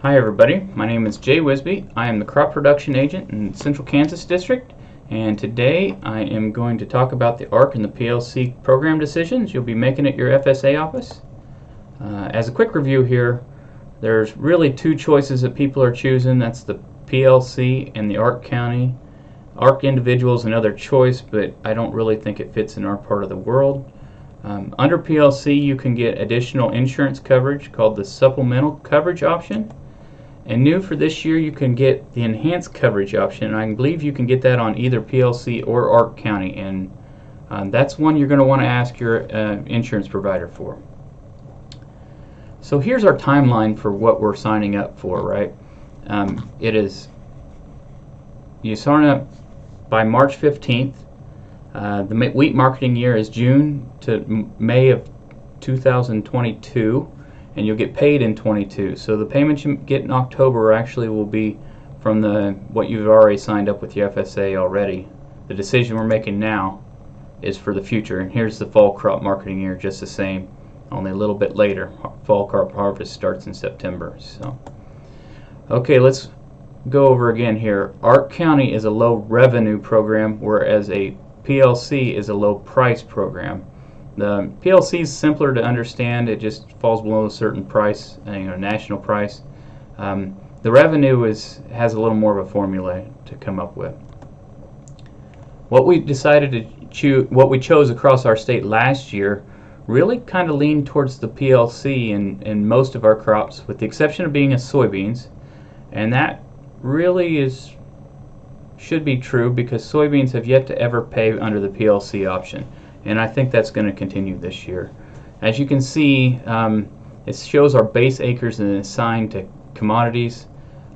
Hi everybody, my name is Jay Wisby. I am the Crop Production Agent in Central Kansas District, and today I am going to talk about the ARC and the PLC program decisions you'll be making at your FSA office. As a quick review here, there's really two choices that people are choosing. That's the PLC and the ARC County. ARC individual is another choice, but I don't really think it fits in our part of the world. Under PLC you can get additional insurance coverage called the supplemental coverage option. And new for this year, you can get the enhanced coverage option, and I believe you can get that on either PLC or ARC County, and that's one you're going to want to ask your insurance provider for. So here's our timeline for what we're signing up for, right? You sign up by March 15th. The wheat marketing year is June to May of 2022. And you'll get paid in 22. So the payments you get in October actually will be from what you've already signed up with your FSA already. The decision we're making now is for the future. And here's the fall crop marketing year, just the same, only a little bit later. Fall crop harvest starts in September. So, okay, let's go over again here. ARC County is a low revenue program, whereas a PLC is a low price program. The PLC is simpler to understand. It just falls below a certain price, national price. The revenue has a little more of a formula to come up with. What we decided to choose, what we chose across our state last year, really kind of leaned towards the PLC in most of our crops, with the exception of being a soybeans, and that really should be true because soybeans have yet to ever pay under the PLC option. And I think that's going to continue this year. As you can see, it shows our base acres and assigned to commodities.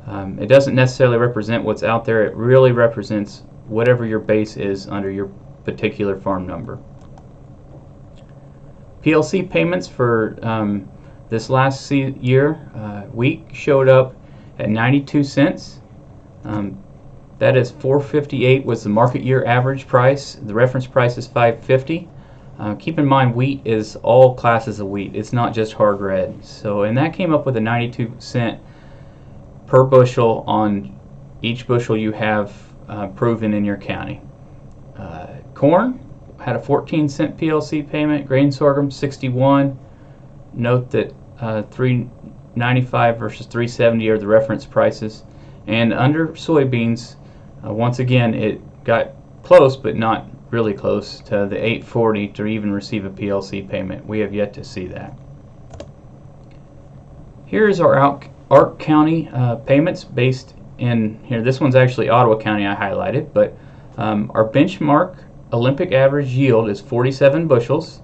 It doesn't necessarily represent what's out there. It really represents whatever your base is under your particular farm number. PLC payments for this last week showed up at 92 cents. That is $4.58 was the market year average price. The reference price is $5.50. Keep in mind, wheat is all classes of wheat. It's not just hard red. So, and that came up with a 92 cent per bushel on each bushel you have proven in your county. Corn had a 14 cent PLC payment. Grain sorghum 61. Note that 395 versus 370 are the reference prices. And under soybeans, once again, it got close, but not really close to the $8.40 to even receive a PLC payment. We have yet to see that. Here's our ARC County payments based in here. This one's actually Ottawa County I highlighted, but our benchmark Olympic average yield is 47 bushels.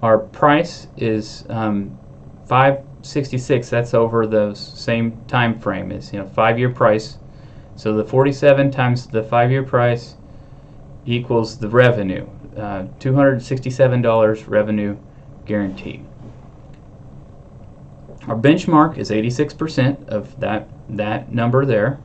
Our price is $5.66. That's over the same time frame as 5-year price. So the 47 times the 5-year price equals the revenue, $267 revenue guaranteed. Our benchmark is 86% of that number there.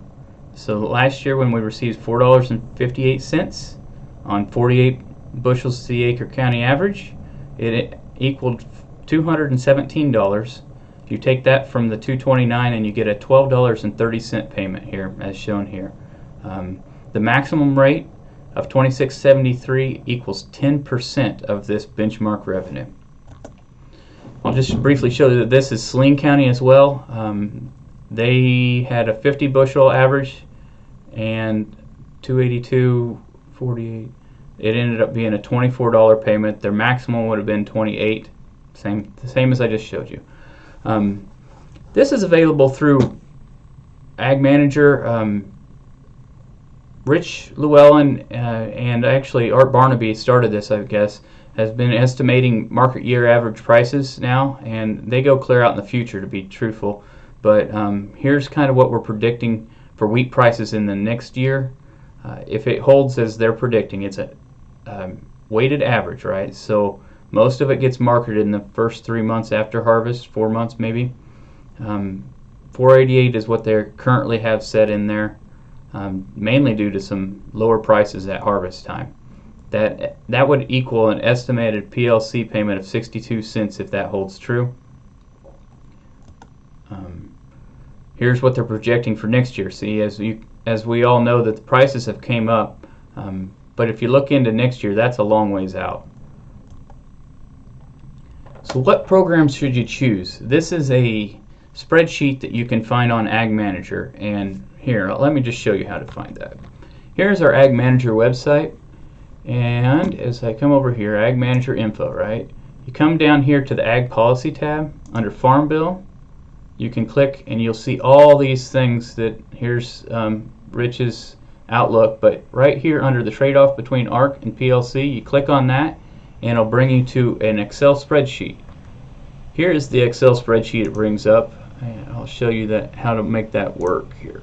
So last year when we received $4.58 on 48 bushels to the acre county average, it equaled $217. You take that from the $229 and you get a $12.30 payment here, as shown here. The maximum rate of $26.73 equals 10% of this benchmark revenue. I'll just briefly show you that this is Saline County as well. They had a 50 bushel average and $282.48. It ended up being a $24 payment. Their maximum would have been $28. The same as I just showed you. This is available through Ag Manager. Rich Llewellyn and actually Art Barnaby started this, I guess, has been estimating market year average prices now, and they go clear out in the future, to be truthful. But here's kind of what we're predicting for wheat prices in the next year. If it holds as they're predicting, it's a weighted average, right? So most of it gets marketed in the first 3 months after harvest, 4 months maybe. 488 is what they currently have set in there, mainly due to some lower prices at harvest time. That would equal an estimated PLC payment of 62 cents if that holds true. here's what they're projecting for next year. See, as we all know that the prices have came up, but if you look into next year, that's a long ways out. So what programs should you choose? This is a spreadsheet that you can find on Ag Manager, and here, let me just show you how to find that. Here's our Ag Manager website, and as I come over here, Ag Manager info, right? You come down here to the Ag Policy tab under Farm Bill. You can click and you'll see all these things that here's Rich's outlook, but right here under the trade-off between ARC and PLC, you click on that and it'll bring you to an Excel spreadsheet. Here is the Excel spreadsheet it brings up, and I'll show you that how to make that work here.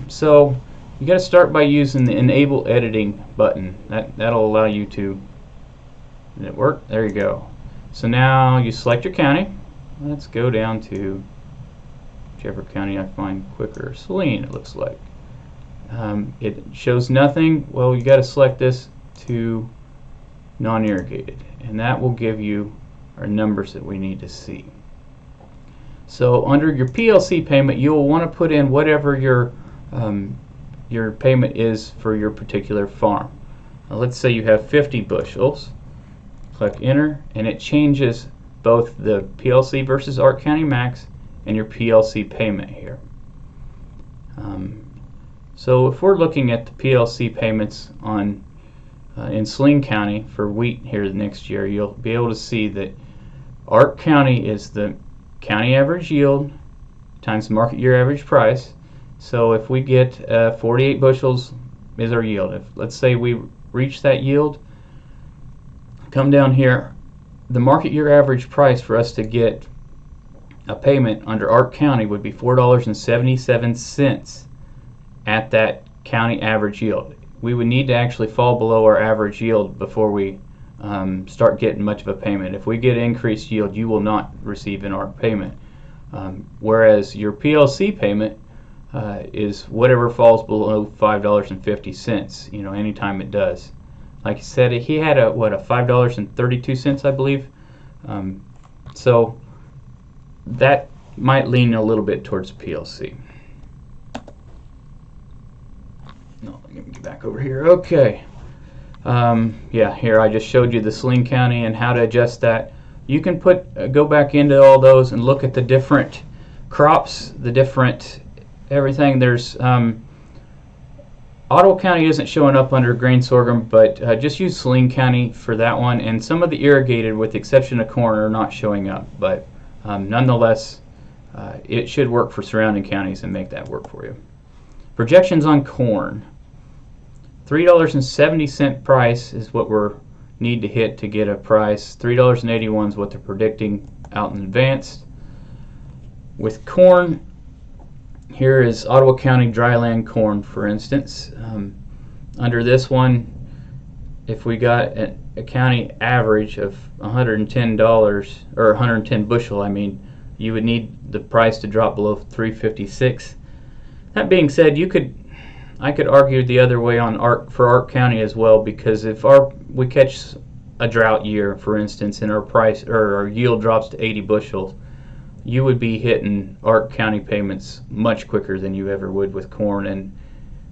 So you got to start by using the Enable Editing button. That'll allow you to. Did it work? There you go. So now you select your county. Let's go down to whichever county I find quicker. Saline, it looks like. It shows nothing. Well, you got to select this to non-irrigated, and that will give you our numbers that we need to see. So under your PLC payment, you will want to put in whatever your payment is for your particular farm. Now, let's say you have 50 bushels. Click enter, and it changes both the PLC versus ARC County Max and your PLC payment here. So if we're looking at the PLC payments on in Saline County for wheat here the next year, you'll be able to see that ARC County is the county average yield times the market year average price. So if we get 48 bushels is our yield. If let's say we reach that yield, come down here, the market year average price for us to get a payment under ARC County would be $4.77 at that county average yield. We would need to actually fall below our average yield before we start getting much of a payment. If we get increased yield, you will not receive an ARC payment. Whereas your PLC payment is whatever falls below $5.50, you know, anytime it does. Like I said, he had a $5.32, I believe. So that might lean a little bit towards PLC. No, let me get back over here. Okay. Yeah, here I just showed you the Saline County and how to adjust that. You can go back into all those and look at the different crops, the different everything. There's Ottawa County isn't showing up under grain sorghum, but just use Saline County for that one. And some of the irrigated, with the exception of corn, are not showing up. But nonetheless, it should work for surrounding counties and make that work for you. Projections on corn. $3.70 price is what we need to hit to get a price. $3.81 is what they're predicting out in advance. With corn, here is Ottawa County dryland corn, for instance. Under this one, if we got a county average of $110, or 110 bushel, I mean, you would need the price to drop below $3.56. That being said, I could argue the other way on for ARC County as well, because if we catch a drought year, for instance, and our price or our yield drops to 80 bushels, you would be hitting ARC County payments much quicker than you ever would with corn. And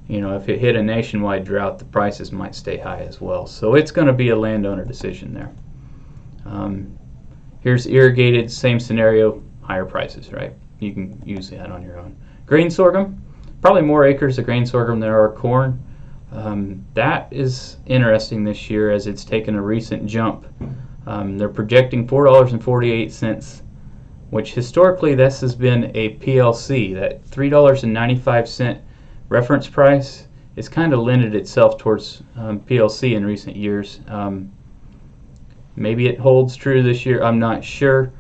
you know, if it hit a nationwide drought, the prices might stay high as well. So it's going to be a landowner decision there. Here's irrigated, same scenario, higher prices, right? You can use that on your own. Grain sorghum, probably more acres of grain sorghum than there are corn. That is interesting this year as it's taken a recent jump. They're projecting $4.48, which historically this has been a PLC. That $3.95 reference price is kind of lended itself towards PLC in recent years. Maybe it holds true this year, I'm not sure.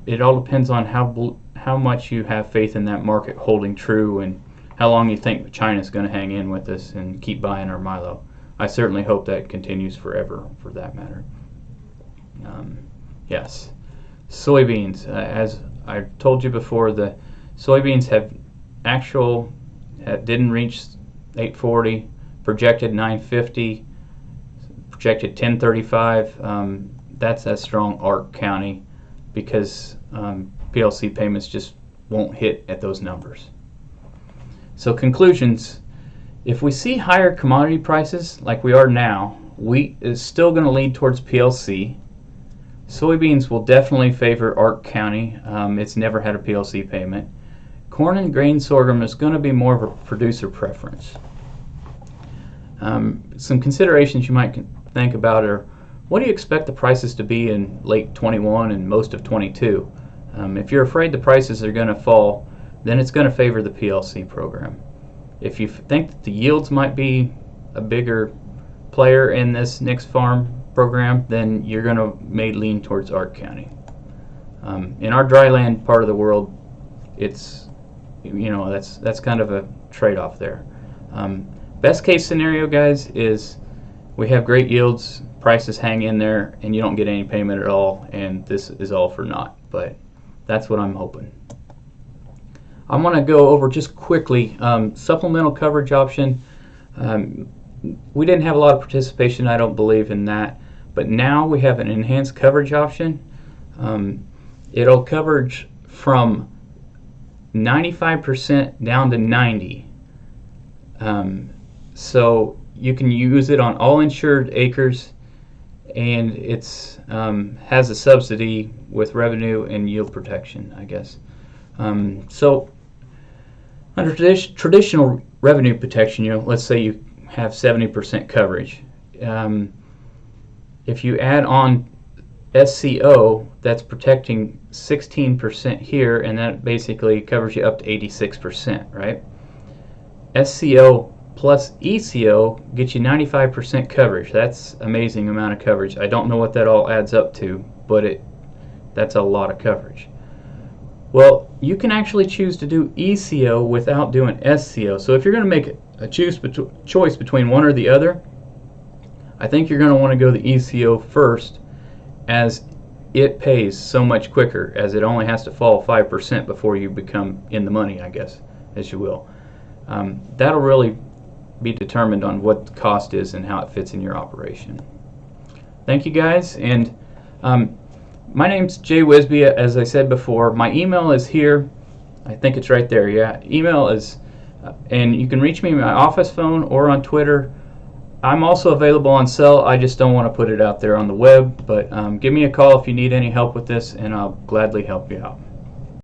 It all depends on how much you have faith in that market holding true and how long you think China's going to hang in with us and keep buying our Milo. I certainly hope that continues forever, for that matter. Yes. Soybeans. As I told you before, the soybeans didn't reach 840, projected 950, projected 1035. That's a strong ARC County, because PLC payments just won't hit at those numbers. So conclusions, if we see higher commodity prices like we are now, wheat is still going to lead towards PLC. Soybeans will definitely favor Ark County. It's never had a PLC payment. Corn and grain sorghum is going to be more of a producer preference. Some considerations you might think about are, what do you expect the prices to be in late 21 and most of 22? If you're afraid the prices are going to fall, then it's going to favor the PLC program. If you think that the yields might be a bigger player in this next farm program, then you're going to may lean towards Ark County. In our dryland part of the world, it's, that's kind of a trade-off there. Best case scenario, guys, is we have great yields, prices hang in there, and you don't get any payment at all, and this is all for naught. But that's what I'm hoping. I want to go over just quickly supplemental coverage option. We didn't have a lot of participation, I don't believe, in that, but now we have an enhanced coverage option. It'll coverage from 95% down to 90%. So you can use it on all insured acres, and it's has a subsidy with revenue and yield protection, I guess. So under traditional revenue protection, let's say you have 70% coverage. If you add on SCO, that's protecting 16% here, and that basically covers you up to 86%, right? SCO plus ECO gets you 95% coverage. That's amazing amount of coverage. I don't know what that all adds up to, but that's a lot of coverage. Well, you can actually choose to do ECO without doing SCO. So if you're going to make a choice between one or the other, I think you're going to want to go the ECO first, as it pays so much quicker, as it only has to fall 5% before you become in the money, I guess, as you will. That'll really be determined on what the cost is and how it fits in your operation. Thank you, guys, and my name's Jay Wisby. As I said before, my email is here. I think it's right there. Yeah, email is, and you can reach me on my office phone or on Twitter. I'm also available on cell. I just don't want to put it out there on the web, but give me a call if you need any help with this, and I'll gladly help you out.